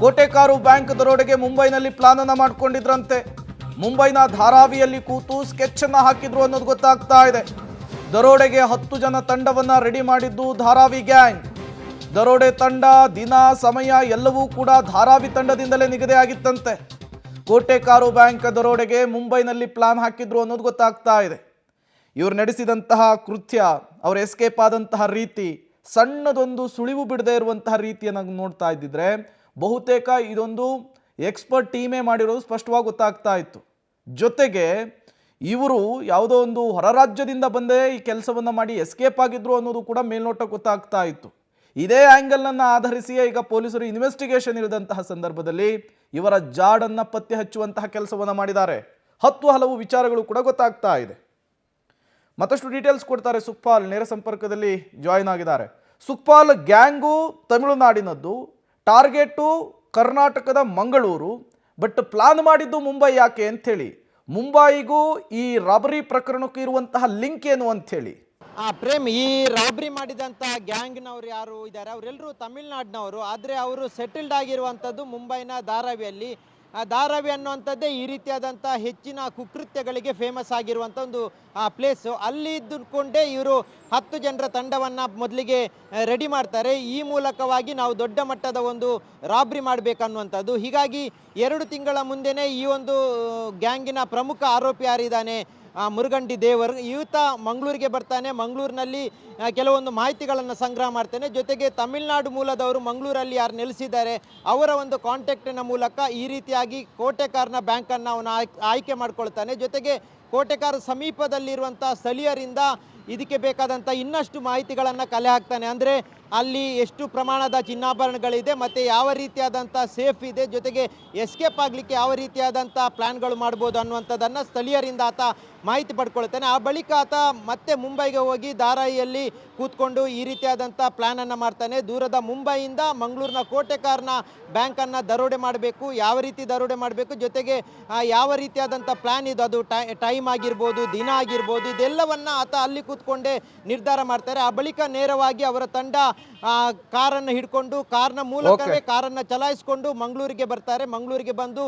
Kotekar bank ದರೋಡೆಗೆ ಮುಂಬೈನಲ್ಲಿ plan ಅನ್ನ ಮಾಡ್ಕೊಂಡಿದ್ರಂತೆ. ಮುಂಬೈನ ಧಾರಾವಿಯಲ್ಲಿ ಕೂತು ಸ್ಕೆಚ್ ಅನ್ನ ಹಾಕಿದ್ರು ಅನ್ನೋದು ಗೊತ್ತಾಗ್ತಾ ಇದೆ. ದರೋಡೆಗೆ 10 ಜನ ತಂಡವನ್ನ ರೆಡಿ ಮಾಡಿದ್ದು ಧಾರಾವಿ ಗ್ಯಾಂಗ್. ದರೋಡೆ ತಂಡ, ದಿನ, ಸಮಯ ಎಲ್ಲವೂ ಕೂಡ ಧಾರಾವಿ ತಂಡದಿಂದಲೇ ನಿಗದಿಯಾಗಿತ್ತಂತೆ. ಕೋಟೆಕಾರು ಬ್ಯಾಂಕ್ ದರೋಡೆಗೆ ಮುಂಬೈನಲ್ಲಿ ಪ್ಲಾನ್ ಹಾಕಿದ್ರು ಅನ್ನೋದು ಗೊತ್ತಾಗ್ತಾ ಇದೆ. ಇವರು ನಡೆಸಿದಂತಹ ಕೃತ್ಯ, ಅವರು ಎಸ್ಕೇಪ್ ಆದಂತಹ ರೀತಿ, ಸಣ್ಣದೊಂದು ಸುಳಿವು ಬಿಡದೇ ಇರುವಂತಹ ರೀತಿಯನ್ನು ನೋಡ್ತಾ ಇದ್ದಿದ್ರೆ ಬಹುತೇಕ ಇದೊಂದು ಎಕ್ಸ್ಪರ್ಟ್ ಟೀಮೇ ಮಾಡಿರೋದು ಸ್ಪಷ್ಟವಾಗಿ ಗೊತ್ತಾಗ್ತಾ ಇತ್ತು. ಜೊತೆಗೆ ಇವರು ಯಾವುದೋ ಒಂದು ಹೊರ ರಾಜ್ಯದಿಂದ ಬಂದೇ ಈ ಕೆಲಸವನ್ನು ಮಾಡಿ ಎಸ್ಕೇಪ್ ಆಗಿದ್ರು ಅನ್ನೋದು ಕೂಡ ಮೇಲ್ನೋಟ ಗೊತ್ತಾಗ್ತಾ ಇತ್ತು. ಇದೇ ಆ್ಯಂಗಲ್ನನ್ನು ಆಧರಿಸಿಯೇ ಈಗ ಪೊಲೀಸರು ಇನ್ವೆಸ್ಟಿಗೇಷನ್ ಇರಿದಂತಹ ಸಂದರ್ಭದಲ್ಲಿ ಇವರ ಜಾಡನ್ನು ಪತ್ತೆ ಹಚ್ಚುವಂತಹ ಕೆಲಸವನ್ನು ಮಾಡಿದ್ದಾರೆ. ಹಲವು ವಿಚಾರಗಳು ಕೂಡ ಗೊತ್ತಾಗ್ತಾ ಇದೆ. ಮತ್ತಷ್ಟು ಡೀಟೇಲ್ಸ್ ಕೊಡ್ತಾರೆ ಸುಖಪಾಲ್, ನೇರ ಸಂಪರ್ಕದಲ್ಲಿ ಜಾಯಿನ್ ಆಗಿದ್ದಾರೆ. ಸುಖಪಾಲ್, ಗ್ಯಾಂಗು ತಮಿಳುನಾಡಿನದ್ದು, ಟಾರ್ಗೆಟು ಕರ್ನಾಟಕದ ಮಂಗಳೂರು, ಬಟ್ ಪ್ಲಾನ್ ಮಾಡಿದ್ದು ಮುಂಬೈ ಯಾಕೆ ಅಂಥೇಳಿ, ಮುಂಬೈಗೂ ಈ ರಾಬರಿ ಪ್ರಕರಣಕ್ಕೂ ಇರುವಂತಹ ಲಿಂಕ್ ಏನು ಅಂಥೇಳಿ? ಪ್ರೇಮ್, ಈ ರಾಬ್ರಿ ಮಾಡಿದಂಥ ಗ್ಯಾಂಗ್ನವ್ರು ಯಾರು ಇದ್ದಾರೆ ಅವರೆಲ್ಲರೂ ತಮಿಳ್ನಾಡಿನವರು. ಆದರೆ ಅವರು ಸೆಟಲ್ಡ್ ಆಗಿರುವಂಥದ್ದು ಮುಂಬೈನ ಧಾರಾವಿಯಲ್ಲಿ. ಧಾರಾವಿ ಅನ್ನುವಂಥದ್ದೇ ಈ ರೀತಿಯಾದಂಥ ಹೆಚ್ಚಿನ ಕುಕೃತ್ಯಗಳಿಗೆ ಫೇಮಸ್ ಆಗಿರುವಂಥ ಒಂದು ಪ್ಲೇಸು. ಅಲ್ಲಿ ಇದ್ದುಕೊಂಡೇ ಇವರು 10 ಜನರ ತಂಡವನ್ನು ಮೊದಲಿಗೆ ರೆಡಿ ಮಾಡ್ತಾರೆ. ಈ ಮೂಲಕವಾಗಿ ನಾವು ದೊಡ್ಡ ಮಟ್ಟದ ಒಂದು ರಾಬ್ರಿ ಮಾಡಬೇಕನ್ನುವಂಥದ್ದು. ಹೀಗಾಗಿ 2 ತಿಂಗಳ ಮುಂದೆನೇ ಈ ಒಂದು ಗ್ಯಾಂಗಿನ ಪ್ರಮುಖ ಆರೋಪಿ ಯಾರಿದ್ದಾನೆ, ಮುರುಗಂಡಿ ದೇವರ್, ಈತ ಮಂಗಳೂರಿಗೆ ಬರ್ತಾನೆ. ಮಂಗಳೂರಿನಲ್ಲಿ ಕೆಲವೊಂದು ಮಾಹಿತಿಗಳನ್ನು ಸಂಗ್ರಹ ಮಾಡ್ತಾನೆ. ಜೊತೆಗೆ ತಮಿಳುನಾಡು ಮೂಲದವರು ಮಂಗಳೂರಲ್ಲಿ ಯಾರು ನೆಲೆಸಿದ್ದಾರೆ ಅವರ ಒಂದು ಕಾಂಟ್ಯಾಕ್ಟಿನ ಮೂಲಕ ಈ ರೀತಿಯಾಗಿ ಕೋಟೆಕಾರ್ನ ಬ್ಯಾಂಕನ್ನು ಅವನು ಆಯ್ಕೆ ಮಾಡ್ಕೊಳ್ತಾನೆ. ಜೊತೆಗೆ ಕೋಟೆಕಾರ್ ಸಮೀಪದಲ್ಲಿರುವಂಥ ಸ್ಥಳೀಯರಿಂದ ಇದಕ್ಕೆ ಬೇಕಾದಂಥ ಇನ್ನಷ್ಟು ಮಾಹಿತಿಗಳನ್ನು ಕಲೆ ಹಾಕ್ತಾನೆ. ಅಂದರೆ ಅಲ್ಲಿ ಎಷ್ಟು ಪ್ರಮಾಣದ ಚಿನ್ನಾಭರಣಗಳಿದೆ ಮತ್ತು ಯಾವ ರೀತಿಯಾದಂಥ ಸೇಫ್ ಇದೆ, ಜೊತೆಗೆ ಎಸ್ಕೇಪ್ ಆಗಲಿಕ್ಕೆ ಯಾವ ರೀತಿಯಾದಂಥ ಪ್ಲ್ಯಾನ್ಗಳು ಮಾಡ್ಬೋದು ಅನ್ನುವಂಥದ್ದನ್ನು ಸ್ಥಳೀಯರಿಂದ ಆತ ಮಾಹಿತಿ ಪಡ್ಕೊಳ್ತಾನೆ. ಆ ಬಳಿಕ ಆತ ಮತ್ತೆ ಮುಂಬೈಗೆ ಹೋಗಿ ಧಾರಾವಿಯಲ್ಲಿ ಕೂತ್ಕೊಂಡು ಈ ರೀತಿಯಾದಂಥ ಪ್ಲ್ಯಾನನ್ನು ಮಾಡ್ತಾನೆ. ದೂರದ ಮುಂಬೈಯಿಂದ ಮಂಗಳೂರಿನ ಕೋಟೆಕಾರ್ನ ಬ್ಯಾಂಕನ್ನು ದರೋಡೆ ಮಾಡಬೇಕು, ಯಾವ ರೀತಿ ದರೋಡೆ ಮಾಡಬೇಕು, ಜೊತೆಗೆ ಯಾವ ರೀತಿಯಾದಂಥ ಪ್ಲ್ಯಾನ್ ಇದು, ಅದು ಟೈಮ್ ಆಗಿರ್ಬೋದು, ದಿನ ಆಗಿರ್ಬೋದು, ಇದೆಲ್ಲವನ್ನು ಆತ ಅಲ್ಲಿ ಕೂತ್ಕೊಂಡೇ ನಿರ್ಧಾರ ಮಾಡ್ತಾರೆ. ಆ ಬಳಿಕ ನೇರವಾಗಿ ಅವರ ತಂಡ ಕಾರನ್ನು ಹಿಡ್ಕೊಂಡು ಕಾರ್ನ ಮೂಲಕವೇ ಕಾರನ್ನು ಚಲಾಯಿಸಿಕೊಂಡು ಮಂಗಳೂರಿಗೆ ಬರ್ತಾರೆ. ಮಂಗಳೂರಿಗೆ ಬಂದು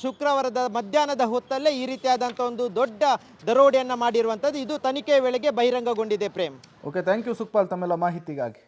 ಶುಕ್ರವಾರದ ಮಧ್ಯಾಹ್ನದ ಹೊತ್ತಲ್ಲೇ ಈ ರೀತಿಯಾದಂಥ ಒಂದು ದೊಡ್ಡ ದರೋಡೆಯನ್ನು ಮಾಡಿರುವಂಥದ್ದು ಇದು ತನಿಖೆಯ ವೇಳೆಗೆ ಬಹಿರಂಗಗೊಂಡಿದೆ. Prem, okay, thank you Sukhpal ತಮ್ಮೆಲ್ಲ ಮಾಹಿತಿಗಾಗಿ.